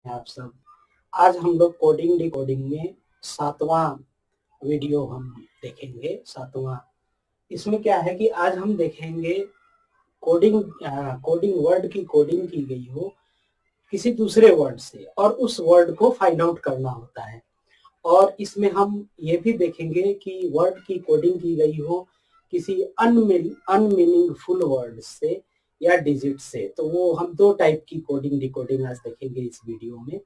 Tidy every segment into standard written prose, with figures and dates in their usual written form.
आप सब। आज हम लोग कोडिंग डिकोडिंग में 7वां वीडियो हम देखेंगे। 7वां इसमें क्या है कि आज हम देखेंगे कोडिंग वर्ड की कोडिंग की गई हो किसी दूसरे वर्ड से और उस वर्ड को फाइंड आउट करना होता है। और इसमें हम ये भी देखेंगे कि वर्ड की कोडिंग की गई हो किसी अनमीनिंगफुल वर्ड से या डिजिट से। तो वो हम दो टाइप की कोडिंग डिकोडिंग आज देखेंगे इस वीडियो में।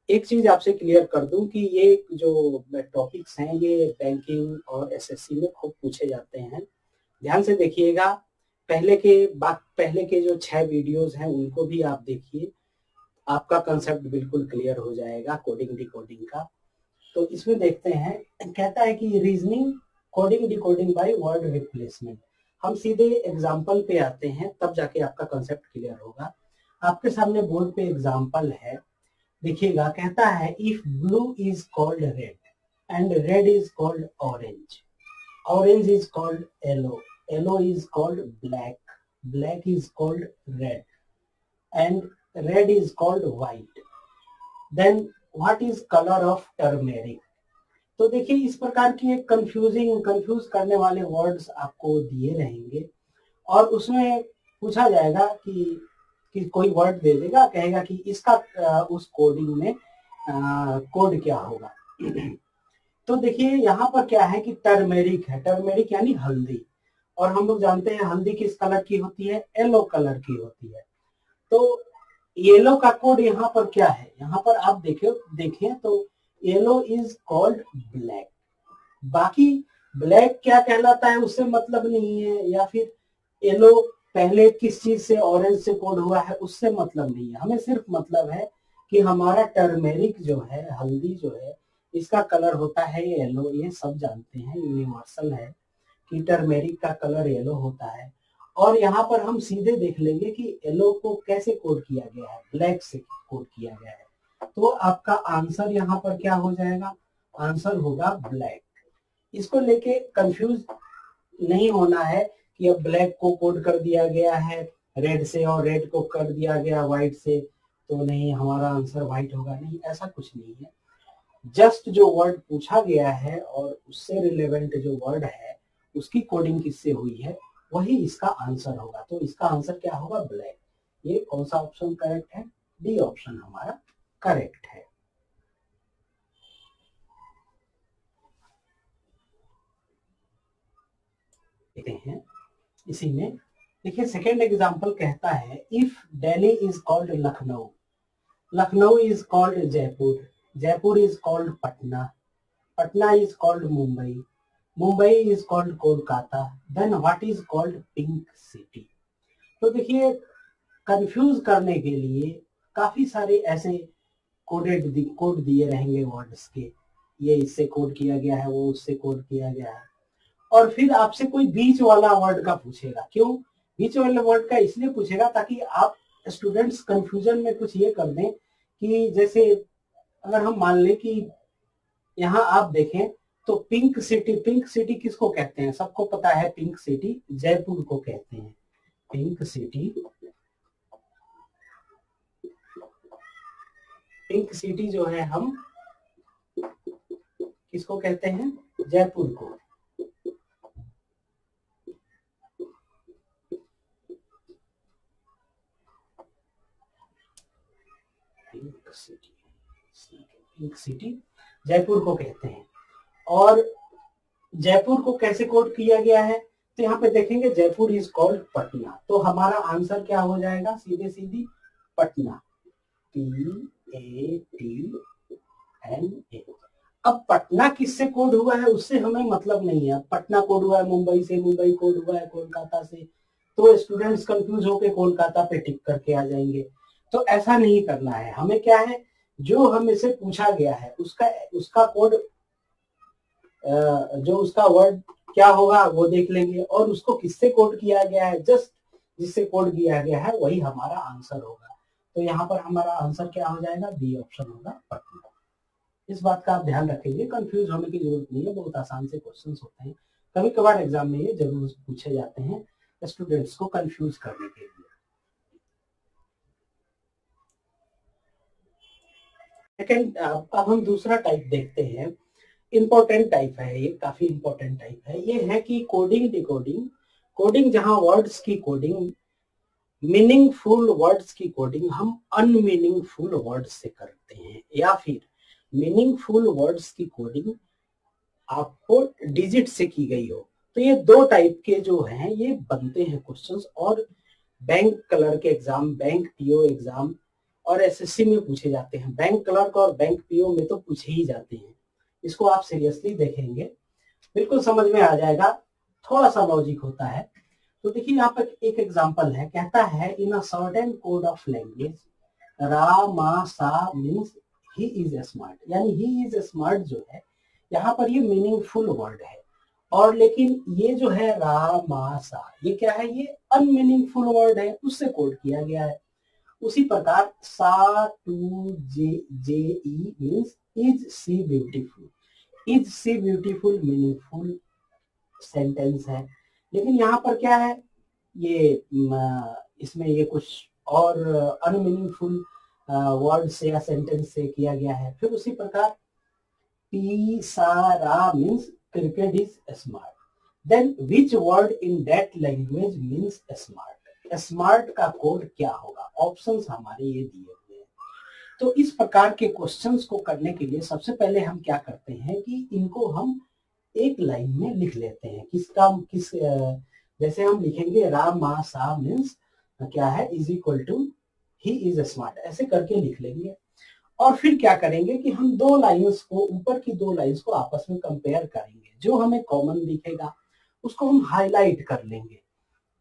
एक चीज आपसे क्लियर कर दूं कि ये जो टॉपिक्स हैं ये बैंकिंग और एसएससी में खूब पूछे जाते हैं। ध्यान से देखिएगा, पहले के जो 6 वीडियोस हैं उनको भी आप देखिए, आपका कंसेप्ट बिल्कुल क्लियर हो जाएगा कोडिंग डिकोडिंग का। तो इसमें देखते हैं, कहता है कि reasoning coding decoding by word replacement. हम सीधे एग्जाम्पल पे आते हैं, तब जाके आपका कंसेप्ट क्लियर होगा। आपके सामने बोर्ड पे एग्जाम्पल है, देखिएगा। कहता है if blue is called red and red is called orange, orange is called yellow, yellow is called black, black is called red and red is called white, then what is colour of turmeric. तो देखिए इस प्रकार की एक confuse करने वाले words आपको दिए रहेंगे और उसमें पूछा जाएगा कि कोई वर्ड दे देगा, कहेगा कि इसका उस कोडिंग में कोड क्या होगा। तो देखिए यहाँ पर क्या है कि टर्मेरिक है, टर्मेरिक यानी हल्दी, और हम लोग जानते हैं हल्दी किस कलर की होती है, येलो कलर की होती है। तो येलो का कोड यहाँ पर क्या है, यहाँ पर आप देखें तो येलो इज कॉल्ड ब्लैक। बाकी ब्लैक क्या कहलाता है उससे मतलब नहीं है, या फिर येलो पहले किस चीज से ऑरेंज से कोड हुआ है उससे मतलब नहीं है। हमें सिर्फ मतलब है कि हमारा टर्मेरिक जो है, हल्दी जो है, इसका कलर होता है येलो। ये सब जानते हैं, यूनिवर्सल है कि टर्मेरिक का कलर येलो होता है। और यहाँ पर हम सीधे देख लेंगे कि येलो को कैसे कोड किया गया है, ब्लैक से कोड किया गया है। तो आपका आंसर यहाँ पर क्या हो जाएगा, आंसर होगा ब्लैक। इसको लेके कंफ्यूज नहीं होना है कि अब ब्लैक को कोड कर दिया गया है रेड से और रेड को कर दिया गया व्हाइट से, तो नहीं हमारा आंसर व्हाइट होगा, नहीं, ऐसा कुछ नहीं है। जस्ट जो वर्ड पूछा गया है और उससे रिलेवेंट जो वर्ड है उसकी कोडिंग किससे हुई है वही इसका आंसर होगा। तो इसका आंसर क्या होगा, ब्लैक। ये कौन सा ऑप्शन करेक्ट है, डी ऑप्शन हमारा करेक्ट है। देखते हैं इसी में, देखिए सेकेंड एग्जांपल कहता है if Delhi is called Lucknow, Lucknow is called Jaipur, Jaipur is called Patna, Patna is called Mumbai, Mumbai is called Kolkata, then what is called pink city. तो देखिए कंफ्यूज करने के लिए काफी सारे ऐसे कोड दिए रहेंगे वर्ड्स के, ये इससे कोड किया गया है, वो उससे कोड किया गया है, और फिर आपसे कोई बीच वाला वर्ड का पूछेगा। क्यों बीच वाले वर्ड का इसलिए पूछेगा ताकि आप स्टूडेंट्स कंफ्यूजन में कुछ ये कर दें कि जैसे अगर हम मान लें कि यहाँ आप देखें तो पिंक सिटी किसको कहते हैं, सबको पता है पिंक सिटी जयपुर को कहते हैं। पिंक सिटी जो है हम किसको कहते हैं, जयपुर को। पिंक सिटी जयपुर को कहते हैं। और जयपुर को कैसे कोड किया गया है, तो यहाँ पे देखेंगे जयपुर इज कॉल्ड पटना, तो हमारा आंसर क्या हो जाएगा, सीधे सीधी पटना, PATNA। अब पटना किससे कोड हुआ है उससे हमें मतलब नहीं है। पटना कोड हुआ है मुंबई से, मुंबई कोड हुआ है कोलकाता से, तो स्टूडेंट्स कंफ्यूज होकर कोलकाता पे टिक करके आ जाएंगे। तो ऐसा नहीं करना है, हमें क्या है, जो हमें से पूछा गया है उसका कोड, जो उसका वर्ड क्या होगा वो देख लेंगे, और उसको किससे कोड किया गया है, जस्ट जिससे कोड किया गया है वही हमारा आंसर होगा। तो यहाँ पर हमारा आंसर क्या हो जाएगा, बी ऑप्शन होगा, पटना। इस बात का आप ध्यान रखेंगे, कंफ्यूज होने की जरूरत नहीं है, बहुत आसान से क्वेश्चंस होते हैं। कभी कभार एग्जाम में ये जरूर पूछे जाते हैं स्टूडेंट्स को कंफ्यूज करने के लिए। सेकंड, अब हम दूसरा टाइप देखते हैं। इंपॉर्टेंट टाइप है ये, काफी इंपॉर्टेंट टाइप है। ये है कि कोडिंग डिकोडिंग। कोडिंग जहां वर्ड्स की कोडिंग, मीनिंगफुल वर्ड्स की कोडिंग हम अनमीनिंगफुल वर्ड्स से करते हैं, या फिर मीनिंगफुल वर्ड्स की कोडिंग आपको डिजिट से की गई हो। तो ये दो टाइप के जो हैं ये बनते हैं क्वेश्चंस, और बैंक क्लर्क के एग्जाम, बैंक पीओ एग्जाम और एसएससी में पूछे जाते हैं। बैंक क्लर्क और बैंक पीओ में तो पूछे ही जाते हैं। इसको आप सीरियसली देखेंगे बिल्कुल समझ में आ जाएगा, थोड़ा सा लॉजिक होता है। तो देखिए यहाँ पर एक एग्जांपल है, कहता है in a certain code of language रा मा सा मीन्स ही इज स्मार्ट। यानी ही इज स्मार्ट जो है यहाँ पर ये मीनिंगफुल वर्ड है, और लेकिन ये जो है रा मा सा ये क्या है, ये अनमीनिंगफुल वर्ड है, उससे कोड किया गया है। उसी प्रकार सा टू जे जे ई means is sea beautiful. Is sea beautiful meaningful sentence है, लेकिन यहाँ पर क्या है, ये इसमें ये कुछ और अनमीनिंगफुल वर्ड से या सेंटेंस से किया गया है। फिर उसी प्रकार पी सा रा means cricket is smart, then which word in that language means smart. Smart का कोड क्या होगा, ऑप्शंस हमारे ये दिए हुए हैं। तो इस प्रकार के क्वेश्चंस को करने के लिए सबसे पहले हम क्या करते हैं कि इनको हम एक लाइन में लिख लेते हैं। किस जैसे हम लिखेंगे रा मा सा मीन्स क्या है, is equal to he is smart, ऐसे करके लिख लेंगे। और फिर क्या करेंगे कि हम दो लाइंस को, ऊपर की दो लाइंस को आपस में कंपेयर करेंगे। जो हमें कॉमन दिखेगा उसको हम हाईलाइट कर लेंगे,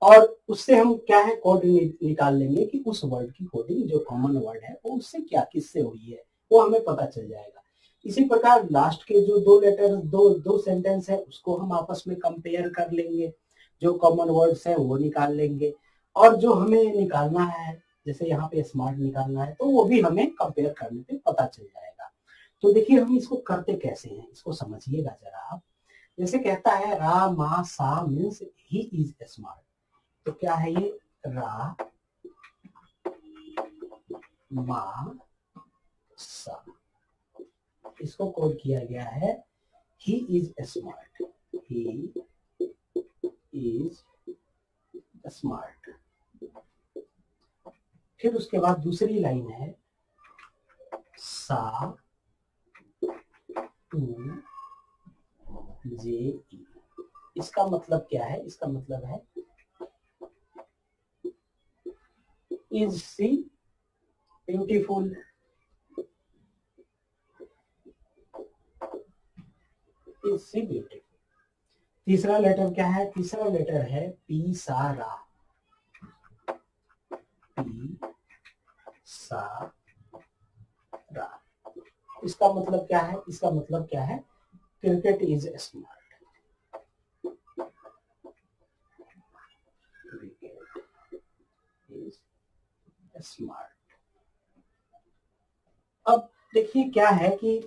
और उससे हम क्या है कोड निकाल लेंगे कि उस वर्ड की कोडिंग जो कॉमन वर्ड है वो उससे क्या किससे हुई है, वो हमें पता चल जाएगा। इसी प्रकार लास्ट के जो दो लेटर दो सेंटेंस है उसको हम आपस में कंपेयर कर लेंगे, जो कॉमन वर्ड्स है वो निकाल लेंगे, और जो हमें निकालना है जैसे यहाँ पे स्मार्ट निकालना है तो वो भी हमें कंपेयर करने पे पता चल जाएगा। तो देखिए हम इसको करते कैसे हैं, इसको समझिएगा जरा आप। जैसे कहता है रा मा सा मीन्स ही इज स्मार्ट, तो क्या है ये रा मा सा, इसको कोड किया गया है ही is smart, he is smart. फिर उसके बाद दूसरी लाइन है सा टू जे ई। इसका मतलब क्या है, इसका मतलब है is sea beautiful. Is sea beautiful. तीसरा लेटर क्या है, तीसरा लेटर है पी सा रा। पी सा रा, इसका मतलब क्या है, इसका मतलब क्या है, क्रिकेट इज स्मार्ट। स्मार्ट। अब देखिए क्या है कि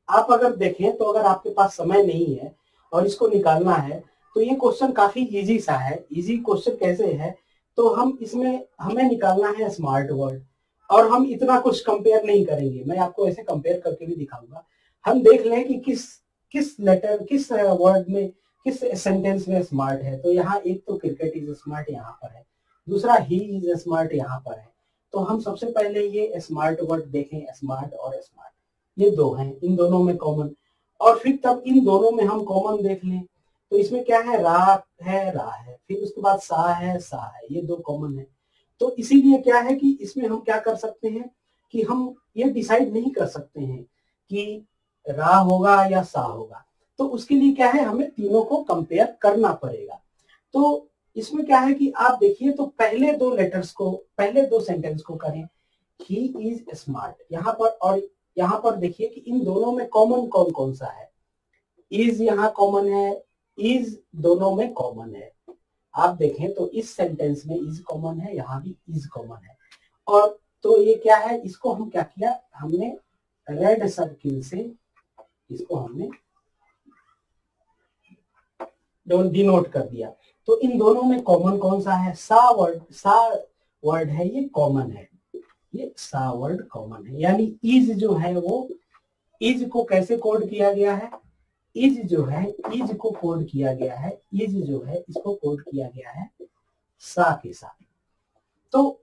आप अगर देखें तो अगर आपके पास समय नहीं है और इसको निकालना है तो ये क्वेश्चन काफी इजी सा है। इजी क्वेश्चन कैसे है, तो हम इसमें हमें निकालना है स्मार्ट वर्ड, और हम इतना कुछ कंपेयर नहीं करेंगे, मैं आपको ऐसे कंपेयर करके भी दिखाऊंगा। हम देख लें कि किस किस लेटर किस वर्ड में किस सेंटेंस में स्मार्ट है। तो यहाँ एक तो क्रिकेट इज स्मार्ट यहाँ पर है, दूसरा ही इज स्मार्ट यहाँ पर है। तो हम सबसे पहले ये स्मार्ट वर्ड देखें, स्मार्ट और स्मार्ट ये दो हैं, इन दोनों में कॉमन, और फिर तब इन दोनों में हम कॉमन देख लें। तो इसमें क्या है, रा है, फिर उसके बाद सा है, ये दो कॉमन है। तो इसीलिए क्या है कि इसमें हम क्या कर सकते हैं कि हम ये डिसाइड नहीं कर सकते हैं कि रा होगा या सा होगा। तो उसके लिए क्या है, हमें तीनों को कंपेयर करना पड़ेगा। तो इसमें क्या है कि आप देखिए तो पहले दो लेटर्स को, पहले दो सेंटेंस को करें ही इज स्मार्ट यहाँ पर, और यहाँ पर देखिए कि इन दोनों में कॉमन कौन कौन सा है। इज यहाँ कॉमन है, इज दोनों में कॉमन है। आप देखें तो इस सेंटेंस में इज कॉमन है, यहाँ भी इज कॉमन है। और तो ये क्या है, इसको हम क्या किया, हमने रेड सर्किल से इसको हमने डिनोट कर दिया। तो इन दोनों में कॉमन कौन सा है, सा वर्ड है, ये कॉमन है। ये सा वर्ड कॉमन है। यानी इज जो है वो, इज को कैसे कोड किया गया है, इज जो है, इज को कोड किया गया है, इज जो है इसको कोड किया गया है सा के साथ। तो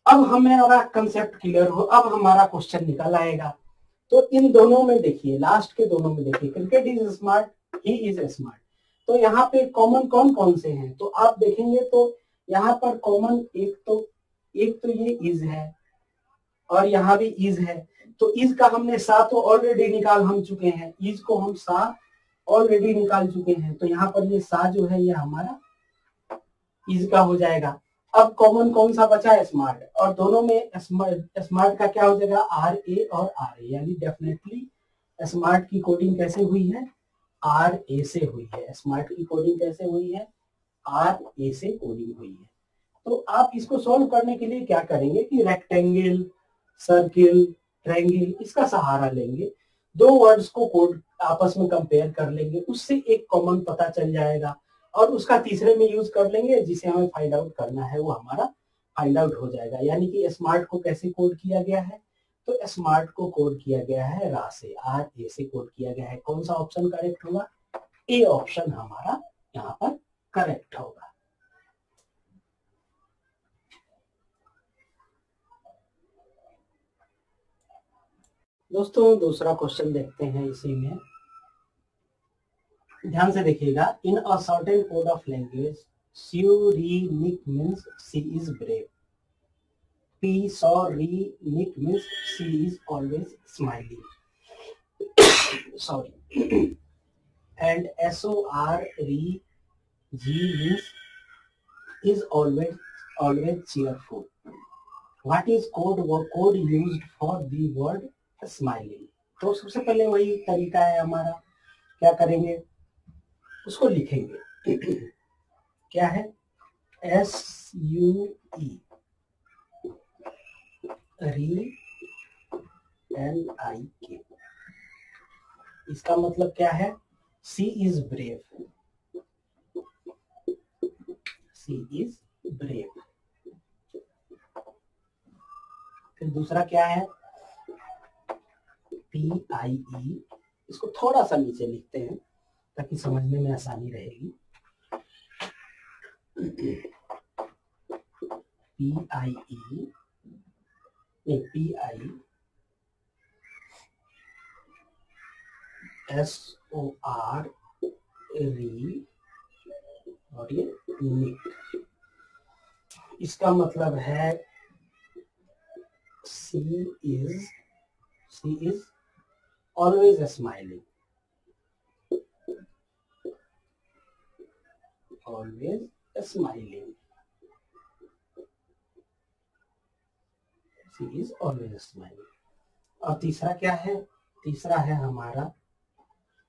अब हमारा कंसेप्ट क्लियर हो, अब हमारा क्वेश्चन निकल आएगा। तो इन दोनों में देखिए, लास्ट के दोनों में देखिए, cricket is smart, he is smart. तो यहाँ पे कॉमन कौन कौन से हैं, तो आप देखेंगे तो यहाँ पर कॉमन एक तो ये इज है और यहाँ भी इज है। तो इज का हमने सा तो ऑलरेडी निकाल हम चुके हैं, इज को हम सा ऑलरेडी निकाल चुके हैं। तो यहाँ पर ये सा जो है ये हमारा इज का हो जाएगा। अब कॉमन कौन सा बचा है, स्मार्ट, और दोनों में स्मार्ट का क्या हो जाएगा, आर ए और आर ए। यानी डेफिनेटली स्मार्ट की कोडिंग कैसे हुई है, आर ए से हुई है। स्मार्ट की कोडिंग कैसे हुई है, आर ए से कोडिंग हुई है। तो आप इसको सोल्व करने के लिए क्या करेंगे कि रेक्टेंगल, सर्किल, ट्रायंगल, इसका सहारा लेंगे, दो वर्ड्स को कोड आपस में कंपेयर कर लेंगे, उससे एक कॉमन पता चल जाएगा और उसका तीसरे में यूज कर लेंगे, जिसे हमें फाइंड आउट करना है वो हमारा फाइंड आउट हो जाएगा। यानी कि स्मार्ट को कैसे कोड किया गया है, तो स्मार्ट को कोड किया गया है रा से, आर ए से कोड किया गया है। कौन सा ऑप्शन करेक्ट होगा, ए ऑप्शन हमारा यहाँ पर करेक्ट होगा। दोस्तों दूसरा क्वेश्चन देखते हैं इसी में, ध्यान से देखिएगा। In a certain code of language, Cyrenaic means she is brave. Psorenic means she is always smiling. Sorry. And Soreg means is always cheerful. What is code used for the word smiling? तो सबसे पहले वही तरीका है हमारा, क्या करेंगे, उसको लिखेंगे। क्या है, SUE RELIK। इसका मतलब क्या है, she is brave, she is brave. फिर दूसरा क्या है, PIE, इसको थोड़ा सा नीचे लिखते हैं ताकि समझने में आसानी रहेगी। PIE नहीं, PI SOR री और ये निक। इसका मतलब है she is always smiling, always smiling, she is always smiling. और तीसरा क्या है, तीसरा है हमारा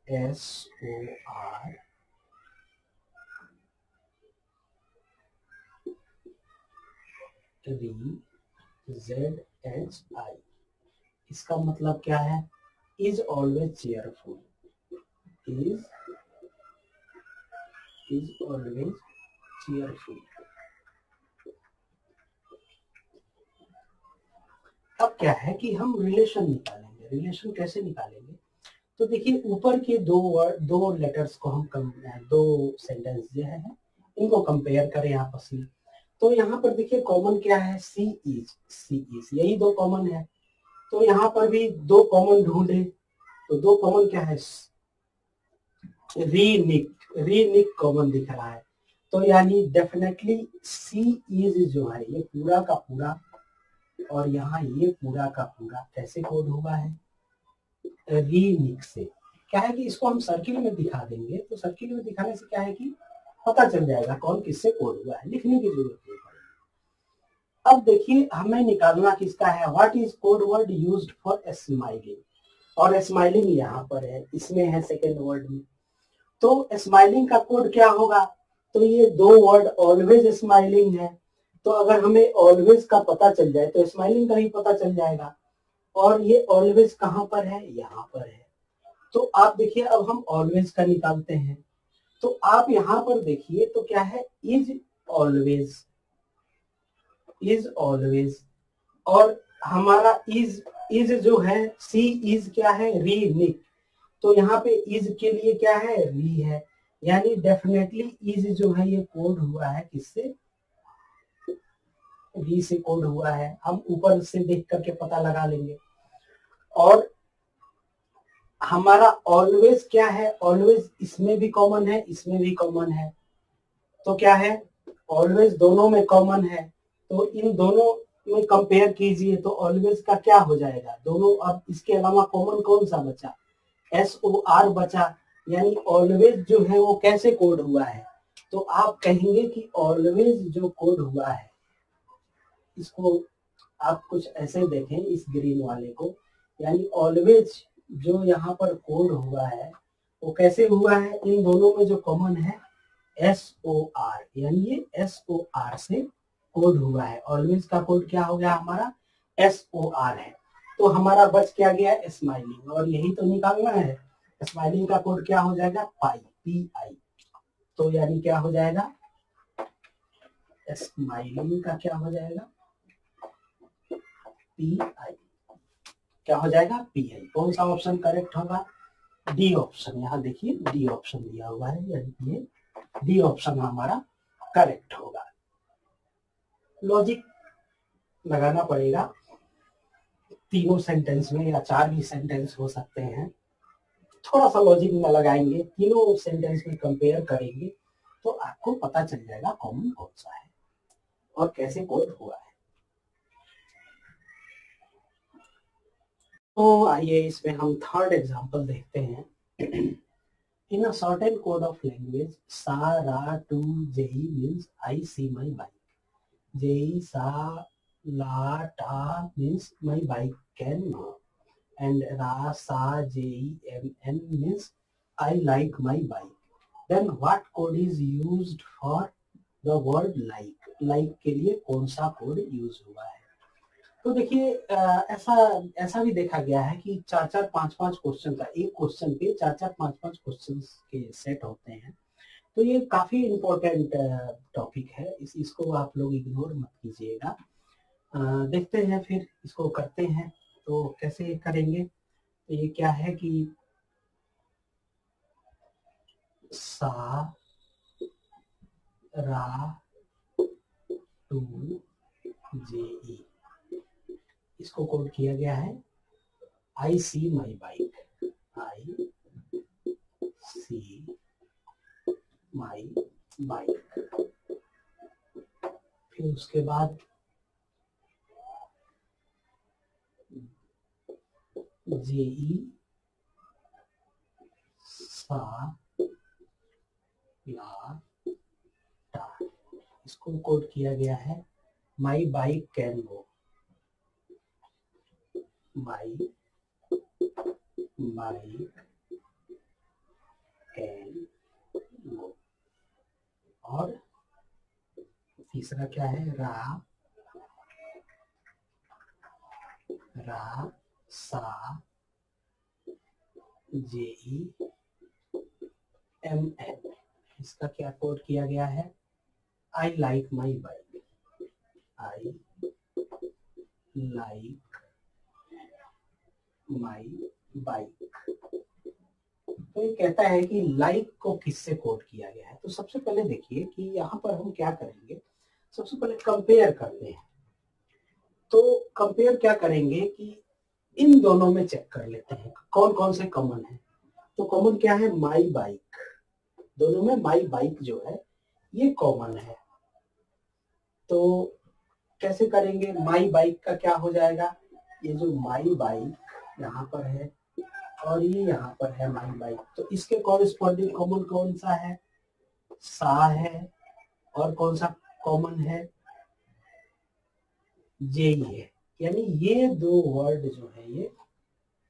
SOR ZHI। इसका मतलब क्या है, is always cheerful, is always cheerful. अब क्या है कि हम रिलेशन निकालेंगे। रिलेशन कैसे निकालेंगे, तो देखिए ऊपर के दो लेटर्स को हम दो सेंटेंस जो है इनको कंपेयर करें आपस में। तो यहाँ पर देखिए कॉमन क्या है, सी इज, यही दो कॉमन है। तो यहाँ पर भी दो कॉमन ढूंढे, तो दो कॉमन क्या है, रीनिक कॉमन दिख रहा है। तो यानी डेफिनेटली सी इज जो है ये पूरा का पूरा और यहाँ ये पूरा का पूरा कैसे कोड हुआ है, रीनिक से। क्या है कि इसको हम सर्किल में दिखा देंगे, तो सर्किल में दिखाने से क्या है कि पता चल जाएगा कौन किससे कोड हुआ है, लिखने की जरूरत नहीं पड़ेगी। अब देखिए हमें निकालना किसका है, what is code word used for smiling, और स्माइलिंग यहाँ पर है, इसमें है सेकेंड वर्ड में। तो स्माइलिंग का कोड क्या होगा, तो ये दो वर्ड ऑलवेज स्माइलिंग है, तो अगर हमें ऑलवेज का पता चल जाए तो स्माइलिंग का ही पता चल जाएगा। और ये ऑलवेज कहाँ पर है, यहाँ पर है। तो आप देखिए अब हम ऑलवेज का निकालते हैं, तो आप यहाँ पर देखिए तो क्या है, इज ऑलवेज, और हमारा इज जो है, सी इज क्या है, री निक, तो यहाँ पे इज के लिए क्या है, री है, यानी डेफिनेटली इज जो है ये कोड हुआ है किससे, री से कोड हुआ है। हम ऊपर से देख करके पता लगा लेंगे। और हमारा ऑलवेज क्या है, ऑलवेज इसमें भी कॉमन है, इसमें भी कॉमन है, तो क्या है, ऑलवेज दोनों में कॉमन है, तो इन दोनों में कंपेयर कीजिए तो ऑलवेज का क्या हो जाएगा, दोनों। अब इसके अलावा कॉमन कौन सा बचा, SOR बचा, यानी ऑलवेज जो है वो कैसे कोड हुआ है, तो आप कहेंगे कि ऑलवेज जो कोड हुआ है, इसको आप कुछ ऐसे देखें इस ग्रीन वाले को, यानी ऑलवेज जो यहाँ पर कोड हुआ है वो कैसे हुआ है, इन दोनों में जो कॉमन है SOR, यानी ये SOR से कोड हुआ है। ऑलवेज का कोड क्या हो गया हमारा, SOR है। तो हमारा बच क्या गया, स्माइलिंग, और यही तो निकालना है। स्माइलिंग का कोड क्या हो जाएगा, पाई, PI, तो यानी क्या हो जाएगा, स्माइलिंग का क्या हो जाएगा, PI, क्या हो जाएगा, PI। कौन सा ऑप्शन करेक्ट होगा, डी ऑप्शन, यहाँ देखिए डी ऑप्शन दिया हुआ है, यानी ये डी ऑप्शन हमारा करेक्ट होगा। लॉजिक लगाना पड़ेगा, तीनों सेंटेंस में या 4 भी सेंटेंस हो सकते हैं, थोड़ा सा लॉजिक में लगाएंगे, तीनों सेंटेंस में कंपेयर करेंगे तो आपको पता चल जाएगा कॉमन कौन सा है और कैसे कोड हुआ है। तो आइए इसमें हम थर्ड एग्जांपल देखते हैं। In a certain code of language, sa, ra, tu, jai means I see my bike. Jai, sa, la, ta means my bike can go. And ra, sa, jai, n means I like my bike. Then what code is used for the word like? Like के लिए कौन सा code use हुआ है? तो देखिए ऐसा भी देखा गया है कि 4-4, 5-5 क्वेश्चन का, एक क्वेश्चन पे 4-4, 5-5 क्वेश्चन के सेट होते हैं। तो ये काफी इम्पोर्टेंट टॉपिक है, इसको आप लोग इग्नोर मत कीजिएगा। देखते हैं फिर इसको करते हैं, तो कैसे करेंगे। तो ये क्या है कि सा, रा, टू, जे, इसको कोड किया गया है I see my bike, I see my bike। फिर उसके बाद JE, सा, ला, टा, इसको कोड किया गया है my bike can go, my bike can go। और तीसरा क्या है, रा, सा, JE, MN, इसका क्या कोड किया गया है, I like my bike, I like my bike। तो ये कहता है कि लाइक को किससे कोड किया गया है। तो सबसे पहले देखिए कि यहाँ पर हम क्या करेंगे, सबसे पहले कंपेयर करते हैं। तो कंपेयर क्या करेंगे कि इन दोनों में चेक कर लेते हैं कौन कौन से कॉमन है। तो कॉमन क्या है, माई बाइक, दोनों में माई बाइक जो है ये कॉमन है। तो कैसे करेंगे, माई बाइक का क्या हो जाएगा, ये जो माई बाइक यहाँ पर है और ये यहाँ पर है माई बाइक, तो इसके कॉरेस्पॉन्डिंग कॉमन कौन सा है, सा है, और कौन सा कॉमन है, जेई है। यानी ये दो वर्ड जो है ये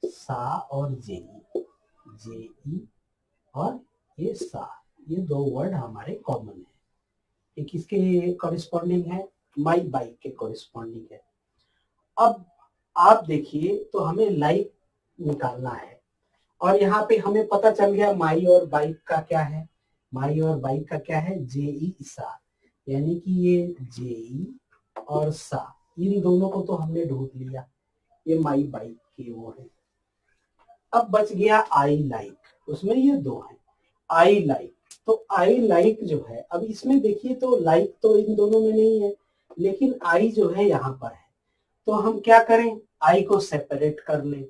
सा और जेई, जेई और ये सा, ये दो वर्ड हमारे कॉमन है। ये किसके कॉरेस्पॉन्डिंग है, माई बाइक के कॉरेस्पॉन्डिंग है। अब आप देखिए तो हमें लाइक निकालना है और यहाँ पे हमें पता चल गया माई और बाइक का क्या है, माई और बाइक का क्या है, जेई सा, यानी कि ये जेई और सा इन दोनों को तो हमने ढूंढ लिया, ये माई बाइक के वो है। अब बच गया आई लाइक, उसमें ये दो है आई लाइक। तो आई लाइक जो है, अब इसमें देखिए तो लाइक तो इन दोनों में नहीं है, लेकिन आई जो है यहाँ पर है। तो हम क्या करें, आई को सेपरेट कर लें।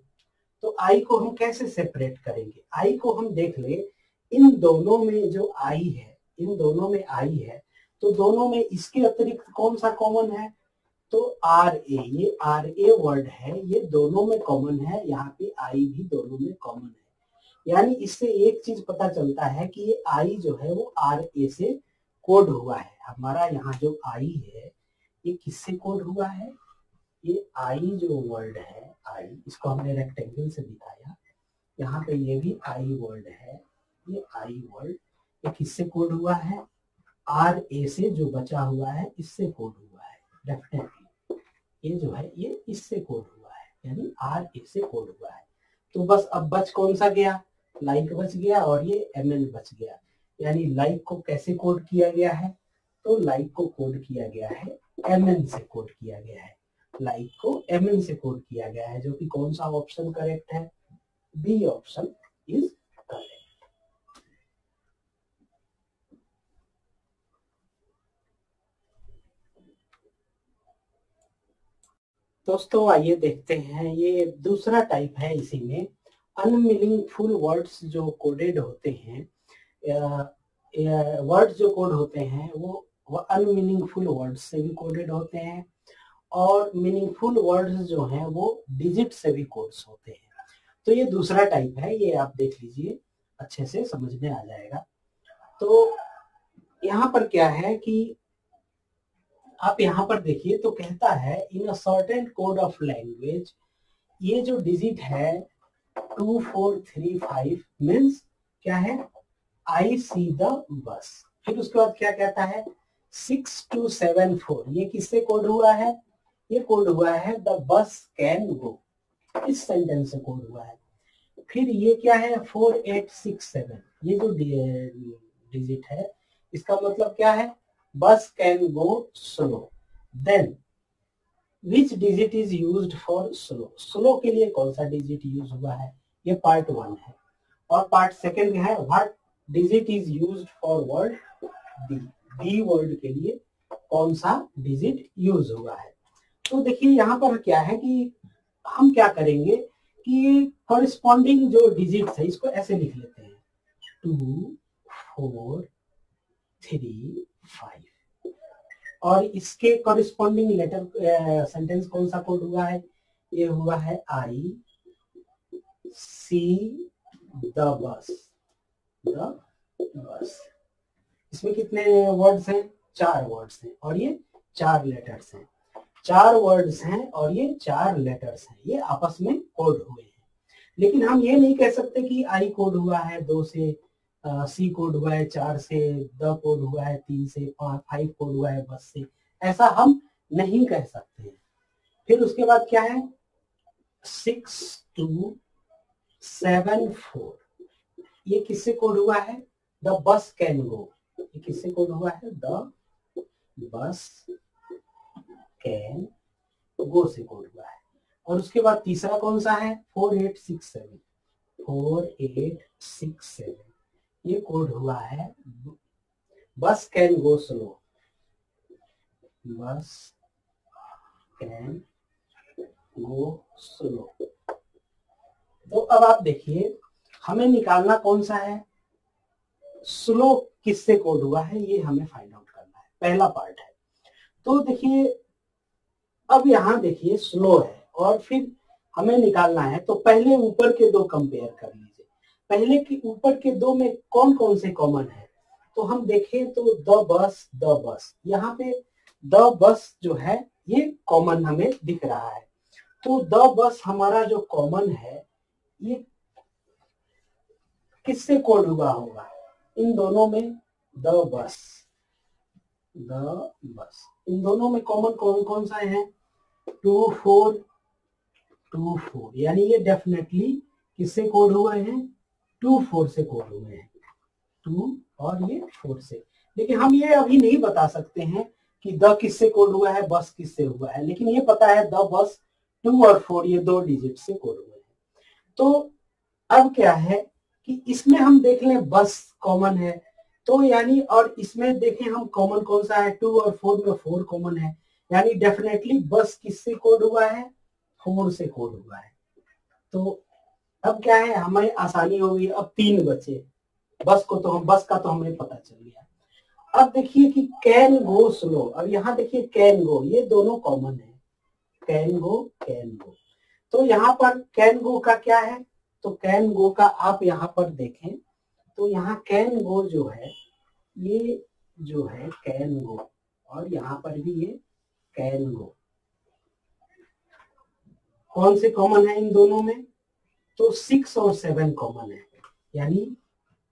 तो आई को हम कैसे सेपरेट करेंगे, आई को हम देख ले, इन दोनों में जो आई है, इन दोनों में आई है, तो दोनों में इसके अतिरिक्त कौन सा कॉमन है, तो आर ए, ये आर ए वर्ड है, ये दोनों में कॉमन है, यहाँ पे आई भी दोनों में कॉमन है। यानी इससे एक चीज पता चलता है कि ये आई जो है वो आर ए से कोड हुआ है। हमारा यहाँ जो आई है ये किससे कोड हुआ है, ये आई जो वर्ड है, आई, इसको हमने रेक्टेंगल से दिखाया, यहाँ पे ये भी आई वर्ड है, ये आई वर्ड, ये किससे कोड हुआ है, आर ए से जो बचा हुआ है इससे कोड हुआ है। डेफिनेटली ये जो है ये इससे कोड हुआ है, यानी आर ए से कोड हुआ है। तो बस अब बच कौन सा गया, लाइक बच गया और ये एम एन बच गया। यानी लाइक को कैसे कोड किया गया है, तो लाइक को कोड किया गया है एम एन से कोड किया गया है, लाइक को एम एन से कोड किया गया है, जो कि कौन सा ऑप्शन करेक्ट है, बी ऑप्शन इज करेक्ट। दोस्तों आइए देखते हैं, ये दूसरा टाइप है, इसी में अनमीनिंगफुल वर्ड्स जो कोडेड होते हैं, वर्ड्स जो कोड होते हैं वो अनमीनिंगफुल वर्ड्स से भी कोडेड होते हैं, और मीनिंगफुल वर्ड्स जो हैं वो डिजिट से भी कोड्स होते हैं। तो ये दूसरा टाइप है, ये आप देख लीजिए, अच्छे से समझ में आ जाएगा। तो यहाँ पर क्या है कि आप यहाँ पर देखिए तो कहता है in a certain code of language, ये जो डिजिट है 2435 मीन्स क्या है, आई सी द बस। फिर उसके बाद क्या कहता है 6274, ये किससे कोड हुआ है, ये कोड हुआ है द बस कैन गो, इस सेंटेंस से कोड हुआ है। फिर ये क्या है 4867, ये जो डिजिट है इसका मतलब क्या है, bus can go slow. Then which digit is used for slow, slow के लिए कौन सा डिजिट यूज हुआ है, ये पार्ट 1 है। और पार्ट 2 है what digit is used for word D, D word के लिए कौन सा डिजिट यूज हुआ है। तो देखिए यहाँ पर क्या है कि हम क्या करेंगे कि कॉरेस्पॉन्डिंग जो डिजिट्स है इसको ऐसे लिख लेते हैं 2 4 3 5, और इसके कॉरेस्पॉन्डिंग लेटर सेंटेंस कौन सा कोड हुआ है, ये हुआ है आई see the bus, the bus. इसमें कितने वर्ड्स हैं, 4 वर्ड्स हैं, और ये 4 लेटर्स हैं, 4 वर्ड्स हैं और ये 4 लेटर्स हैं, ये आपस में कोड हुए हैं। लेकिन हम ये नहीं कह सकते कि आई कोड हुआ है 2 से, सी कोड हुआ है 4 से, द कोड हुआ है 3 से, 5 कोड हुआ है बस से, ऐसा हम नहीं कह सकते हैं। फिर उसके बाद क्या है 6274, ये किससे कोड हुआ है, द बस कैन गो, ये किससे कोड हुआ है, द बस कैन गो से कोड हुआ है। और उसके बाद तीसरा कौन सा है 4867, 4867, ये कोड हुआ है बस कैन गो स्लो, बस कैन गो स्लो। तो अब आप देखिए हमें निकालना कौन सा है, स्लो किससे कोड हुआ है, ये हमें फाइंड आउट करना है, पहला पार्ट है। तो देखिए अब यहाँ देखिए स्लो है और फिर हमें निकालना है, तो पहले ऊपर के दो कंपेयर कर लीजिए, पहले के ऊपर के दो में कौन कौन से कॉमन है। तो हम देखें तो द बस, यहाँ पे द बस जो है ये कॉमन हमें दिख रहा है। तो द बस हमारा जो कॉमन है ये किससे कोड हुआ होगा, इन दोनों में द बस, इन दोनों में कॉमन कौन कौन सा है 2424, यानी ये डेफिनेटली किससे कोड हुए हैं 24 से कोड हुए हैं, 2 और ये 4 से। लेकिन हम ये अभी नहीं बता सकते हैं कि द किससे कोड हुआ है, बस किससे हुआ है, लेकिन ये पता है द बस 2 और 4 ये 2 डिजिट से कोड हुए हैं। तो अब क्या है कि इसमें हम देख लें बस कॉमन है, तो यानी और इसमें देखें हम कॉमन कौन सा है, 2 और 4 में 4 कॉमन है, यानी डेफिनेटली बस किससे कोड हुआ है, 4 से कोड हुआ है। तो अब क्या है, हमें आसानी होगी, अब 3 बचे, बस का तो हमें पता चल गया। अब देखिए कि कैन गो स्लो, अब यहाँ देखिए कैन गो, ये दोनों कॉमन है, कैन गो। तो यहाँ पर कैन गो का क्या है, तो कैन गो का आप यहाँ पर देखें तो यहाँ कैन गो जो है, ये जो है कैन गो, और यहाँ पर भी ये कैन गो, कौन से कॉमन है इन दोनों में, तो 6 और 7 कॉमन है, यानी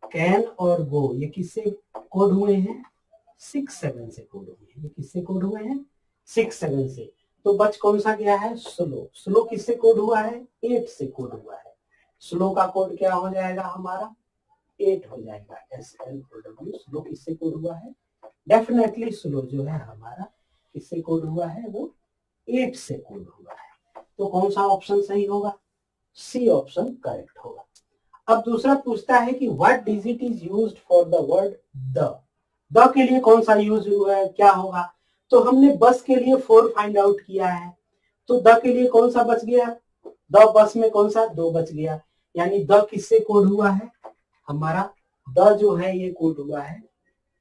कैन और गो ये किससे कोड हुए हैं, 6-7 से कोड हुए हैं, ये किससे कोड हुए हैं, 6-7 से। तो बच कौन सा गया है, स्लो, स्लो किससे कोड हुआ है, 8 से कोड हुआ है, स्लो का कोड क्या हो जाएगा हमारा, 8 हो जाएगा, SLOW, स्लो किससे कोड हुआ है, डेफिनेटली स्लो जो है हमारा किससे कोड हुआ है, वो 8 से कोड हुआ है। तो कौन सा ऑप्शन सही होगा, सी ऑप्शन करेक्ट होगा। अब दूसरा पूछता है कि what digit is used for the word the के लिए कौन सा यूज हुआ है, क्या होगा, तो हमने बस के लिए 4 फाइंड आउट किया है, तो द के लिए कौन सा बच गया, द बस में कौन सा 2 बच गया, यानी द किससे कोड हुआ है हमारा, द जो है ये कोड हुआ है,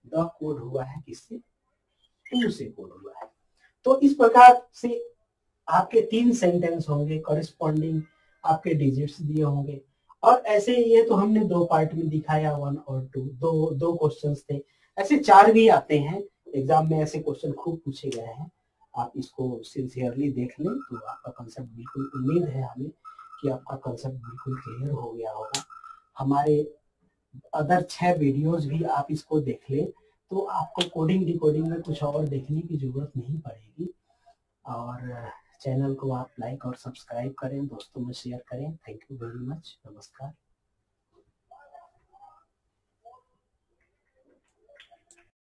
द कोड हुआ है किससे, 2 से कोड हुआ है। तो इस प्रकार से आपके 3 सेंटेंस होंगे, कॉरेस्पॉन्डिंग आपके डिजिट्स दिए होंगे, और ऐसे ये तो हमने 2 पार्ट में दिखाया, 1 और 2, दो क्वेश्चंस थे, ऐसे 4 भी आते हैं एग्जाम में, ऐसे क्वेश्चन खूब पूछे गए हैं। आप इसको सिंसियरली देख लें तो आपका कंसेप्ट बिल्कुल, उम्मीद है हमें कि आपका कंसेप्ट बिल्कुल क्लियर हो गया होगा। हमारे अदर 6 वीडियोस भी आप इसको देख लें तो आपको कोडिंग डिकोडिंग में कुछ और देखने की जरूरत नहीं पड़ेगी। और चैनल को आप लाइक और सब्सक्राइब करें, दोस्तों में शेयर करें। थैंक यू वेरी मच, नमस्कार।